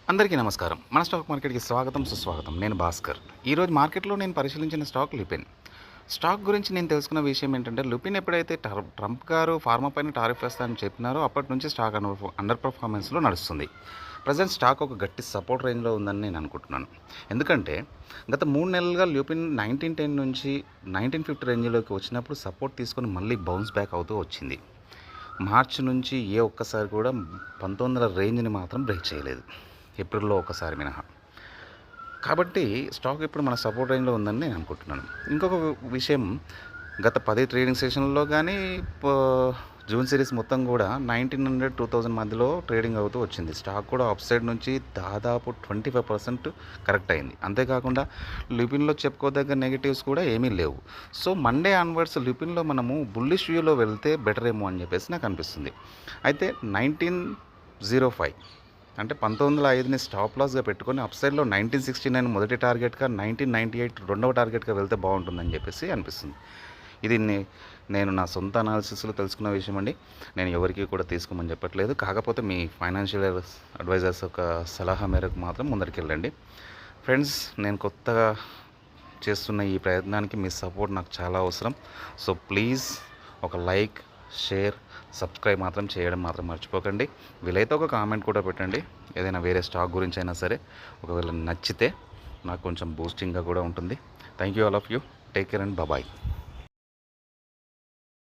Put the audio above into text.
అందరికీ నమస్కారం. మన స్టాక్ మార్కెట్‌కి స్వాగతం, సుస్వాగతం. నేను భాస్కర్. ఈరోజు మార్కెట్‌లో నేను పరిశీలించిన స్టాక్ లుపిన్. స్టాక్ గురించి నేను తెలుసుకున్న విషయం ఏంటంటే, లుపిన్ ఎప్పుడైతే ట్రంప్ గారు ఫార్మా పైన టారిఫ్ వేస్తారని చెప్పినారో అప్పటి నుంచి స్టాక్ అండర్ పెర్ఫార్మెన్స్‌లో నడుస్తుంది. ప్రెజెంట్ స్టాక్ ఒక గట్టి సపోర్ట్ రేంజ్‌లో ఉందని నేను అనుకుంటున్నాను. ఎందుకంటే గత 3 నెలలుగా లుపిన్ 1910 నుంచి 1950 రేంజ్‌లోకి వచ్చినప్పుడు సపోర్ట్ తీసుకొని మళ్ళీ బౌన్స్ బ్యాక్ అవుతూ వచ్చింది. మార్చి నుంచి ఏ ఒక్కసారి కూడా 1900 రేంజ్‌ని మాత్రం బ్రేక్ చేయలేదు. ఏప్రిల్‌లో ఒకసారి మినహా. కాబట్టి స్టాక్ ఇప్పుడు మన సపోర్ట్ రేంజ్‌లో ఉందని నేను అనుకుంటున్నాను. ఇంకొక విషయం, గత 10 ట్రేడింగ్ సెషన్‌లో గానీ ప జూన్ సిరీస్ మొత్తం కూడా 1900, 2000 మధ్యలో ట్రేడింగ్ అవుతూ వచ్చింది. స్టాక్ కూడా అప్ సైడ్ నుంచి దాదాపు 25% కరెక్ట్ అయింది. అంతేకాకుండా లుపిన్‌లో చెప్పుకోదగ్గ నెగెటివ్స్ కూడా ఏమీ లేవు. సో మండే ఆన్వర్డ్స్ లుపిన్‌లో మనము బుల్లిష్ వ్యూలో వెళ్తే బెటర్ ఏమో అని చెప్పేసి నాకు అనిపిస్తుంది. అయితే 1905 అంటే 1905ని స్టాప్ లాస్‌గా పెట్టుకొని అప్ సైడ్‌లో 1969 మొదటి టార్గెట్‌గా, 1998 రెండవ టార్గెట్‌గా వెళ్తే బాగుంటుందని చెప్పేసి అనిపిస్తుంది. ఇది నేను నా సొంత అనాలిసిస్‌లో తెలుసుకున్న విషయం అండి. నేను ఎవరికీ కూడా తీసుకోమని చెప్పట్లేదు. కాకపోతే మీ ఫైనాన్షియల్ అడ్వైజర్స్ యొక్క సలహా మేరకు మాత్రం ముందరికెళ్ళండి. ఫ్రెండ్స్, నేను కొత్తగా చేస్తున్న ఈ ప్రయత్నానికి మీ సపోర్ట్ నాకు చాలా అవసరం. సో ప్లీజ్ ఒక లైక్, షేర్, సబ్స్క్రైబ్ మాత్రం చేయడం మాత్రం మర్చిపోకండి. వీలైతే ఒక కామెంట్ కూడా పెట్టండి, ఏదైనా వేరే స్టాక్ గురించి అయినా సరే. ఒకవేళ నచ్చితే నాకు కొంచెం బూస్టింగ్గా కూడా ఉంటుంది. Thank you all of you. Take care and bye.